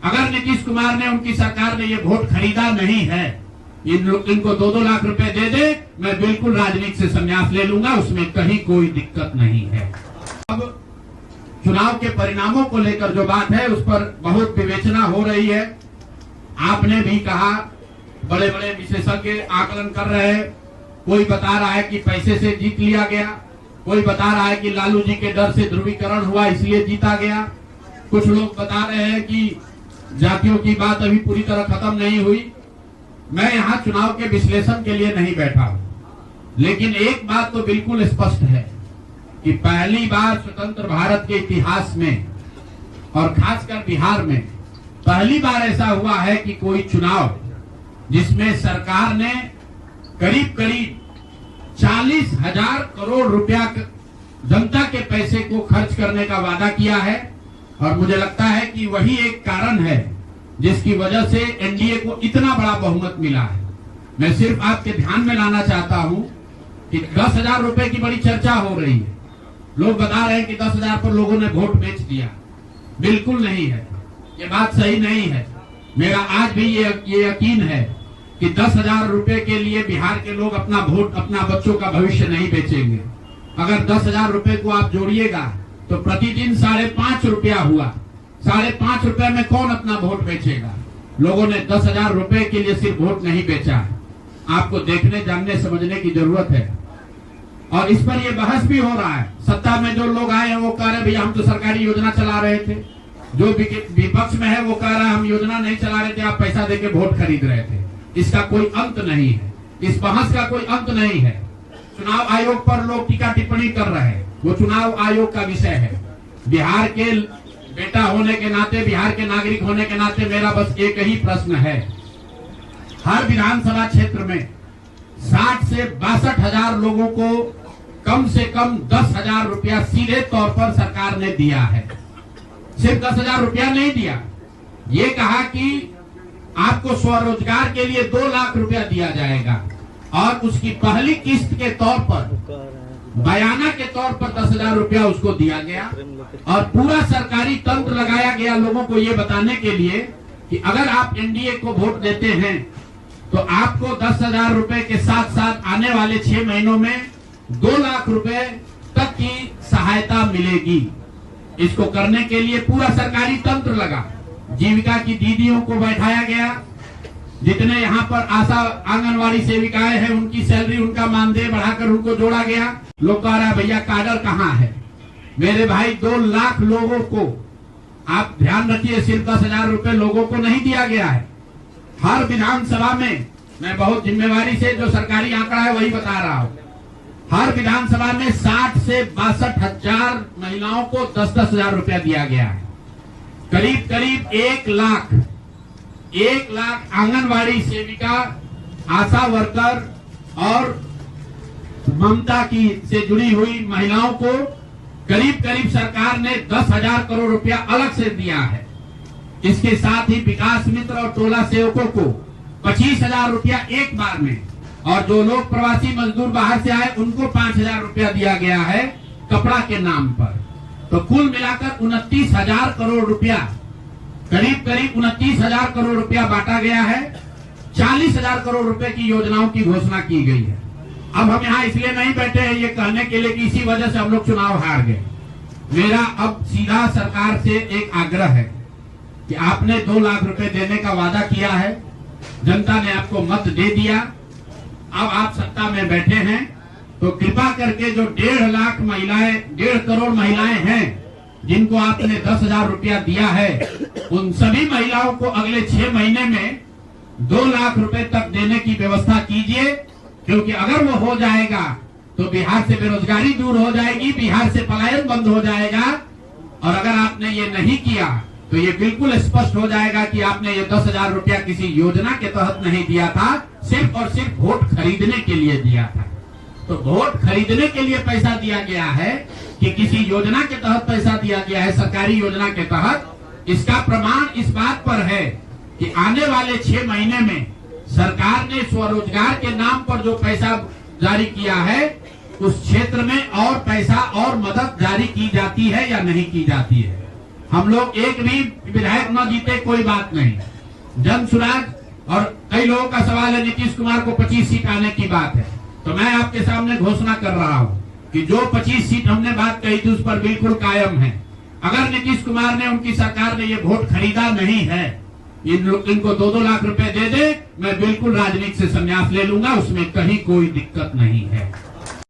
अगर नीतीश कुमार ने, उनकी सरकार ने ये वोट खरीदा नहीं है, इनको 2-2 लाख रुपए दे दे, मैं बिल्कुल राजनीति से संन्यास ले लूंगा, उसमें कहीं कोई दिक्कत नहीं है। अब चुनाव के परिणामों को लेकर जो बात है, उस पर बहुत विवेचना हो रही है। आपने भी कहा, बड़े बड़े विशेषज्ञ आकलन कर रहे हैं। कोई बता रहा है कि पैसे से जीत लिया गया, कोई बता रहा है कि लालू जी के डर से ध्रुवीकरण हुआ इसलिए जीता गया, कुछ लोग बता रहे हैं कि जातियों की बात अभी पूरी तरह खत्म नहीं हुई। मैं यहाँ चुनाव के विश्लेषण के लिए नहीं बैठा हूँ, लेकिन एक बात तो बिल्कुल स्पष्ट है कि पहली बार स्वतंत्र भारत के इतिहास में और खासकर बिहार में पहली बार ऐसा हुआ है कि कोई चुनाव जिसमें सरकार ने करीब करीब 40,000 करोड़ रुपया जनता के पैसे को खर्च करने का वादा किया है। और मुझे लगता है कि वही एक कारण है जिसकी वजह से एनडीए को इतना बड़ा बहुमत मिला है। मैं सिर्फ आपके ध्यान में लाना चाहता हूं कि 10,000 रुपए की बड़ी चर्चा हो रही है। लोग बता रहे हैं कि 10,000 पर लोगों ने वोट बेच दिया। बिल्कुल नहीं है, ये बात सही नहीं है। मेरा आज भी ये यकीन है कि 10,000 रुपए के लिए बिहार के लोग अपना वोट, अपना बच्चों का भविष्य नहीं बेचेंगे। अगर 10,000 रुपए को आप जोड़िएगा तो प्रतिदिन 5.5 रुपया हुआ। 5.5 रुपए में कौन अपना वोट बेचेगा? लोगों ने 10,000 रुपए के लिए सिर्फ वोट नहीं बेचा है। आपको देखने, जानने, समझने की जरूरत है। और इस पर यह बहस भी हो रहा है। सत्ता में जो लोग आए हैं वो कह रहे भैया हम तो सरकारी योजना चला रहे थे, जो विपक्ष में है वो कह रहा है हम योजना नहीं चला रहे थे, आप पैसा देके वोट खरीद रहे थे। इसका कोई अंत नहीं है, इस बहस का कोई अंत नहीं है। चुनाव आयोग पर लोग टीका टिप्पणी कर रहे हैं, वो चुनाव आयोग का विषय है। बिहार के बेटा होने के नाते, बिहार के नागरिक होने के नाते मेरा बस एक ही प्रश्न है। हर विधानसभा क्षेत्र में 60 से 62,000 लोगों को कम से कम 10,000 रुपया सीधे तौर पर सरकार ने दिया है। सिर्फ 10,000 रुपया नहीं दिया, ये कहा कि आपको स्वरोजगार के लिए 2 लाख रुपया दिया जाएगा और उसकी पहली किस्त के तौर पर, बयाना के तौर पर 10,000 रुपया उसको दिया गया। और पूरा सरकारी तंत्र लगाया गया लोगों को ये बताने के लिए कि अगर आप एनडीए को वोट देते हैं तो आपको 10,000 रुपए के साथ साथ आने वाले 6 महीनों में 2 लाख रुपए तक की सहायता मिलेगी। इसको करने के लिए पूरा सरकारी तंत्र लगा। जीविका की दीदियों को बैठाया गया, जितने यहाँ पर आशा आंगनवाड़ी सेविकाएं हैं उनकी सैलरी, उनका मानदेय बढ़ाकर उनको जोड़ा गया। लोग कह रहा है भैया काडर कहाँ है? मेरे भाई 2 लाख लोगों को, आप ध्यान रखिए, सिर्फ 10,000 रुपए लोगों को नहीं दिया गया है। हर विधानसभा में, मैं बहुत जिम्मेवारी से जो सरकारी आंकड़ा है वही बता रहा हूँ, हर विधानसभा में 60 से 62,000 महिलाओं को 10-10,000 रुपया दिया गया है। करीब करीब 1 लाख आंगनवाड़ी सेविका, आशा वर्कर और ममता की से जुड़ी हुई महिलाओं को करीब करीब सरकार ने 10,000 करोड़ रुपया अलग से दिया है। इसके साथ ही विकास मित्र और टोला सेवकों को 25,000 रुपया एक बार में, और जो लोग प्रवासी मजदूर बाहर से आए उनको 5,000 रुपया दिया गया है कपड़ा के नाम पर। तो कुल मिलाकर 29,000 करोड़ रुपया, करीब करीब 29,000 करोड़ रुपया बांटा गया है। 40,000 करोड़ रुपए की योजनाओं की घोषणा की गई है। अब हम यहाँ इसलिए नहीं बैठे हैं ये कहने के लिए कि इसी वजह से हम लोग चुनाव हार गए। मेरा अब सीधा सरकार से एक आग्रह है कि आपने 2 लाख रुपए देने का वादा किया है, जनता ने आपको मत दे दिया, अब आप सत्ता में बैठे हैं, तो कृपा करके जो 1.5 लाख महिलाएं, 1.5 करोड़ महिलाएं हैं जिनको आपने 10,000 रुपया दिया है, उन सभी महिलाओं को अगले 6 महीने में 2 लाख रुपए तक देने की व्यवस्था कीजिए। क्योंकि अगर वो हो जाएगा तो बिहार से बेरोजगारी दूर हो जाएगी, बिहार से पलायन बंद हो जाएगा। और अगर आपने ये नहीं किया तो ये बिल्कुल स्पष्ट हो जाएगा कि आपने ये 10,000 रुपया किसी योजना के तहत नहीं दिया था, सिर्फ और सिर्फ वोट खरीदने के लिए दिया था। तो वोट खरीदने के लिए पैसा दिया गया है कि किसी योजना के तहत पैसा दिया गया है, सरकारी योजना के तहत, इसका प्रमाण इस बात पर है कि आने वाले 6 महीने में सरकार ने स्वरोजगार के नाम पर जो पैसा जारी किया है उस क्षेत्र में और पैसा और मदद जारी की जाती है या नहीं की जाती है। हम लोग एक भी विधायक न जीते कोई बात नहीं, जन सुराज। और कई लोगों का सवाल है नीतीश कुमार को 25 सीट आने की बात है, तो मैं आपके सामने घोषणा कर रहा हूं कि जो 25 सीट हमने बात कही थी उस पर बिल्कुल कायम है। अगर नीतीश कुमार ने, उनकी सरकार ने ये वोट खरीदा नहीं है, इनको 2-2 लाख रुपए दे दे, मैं बिल्कुल राजनीति से संन्यास ले लूंगा, उसमें कहीं कोई दिक्कत नहीं है।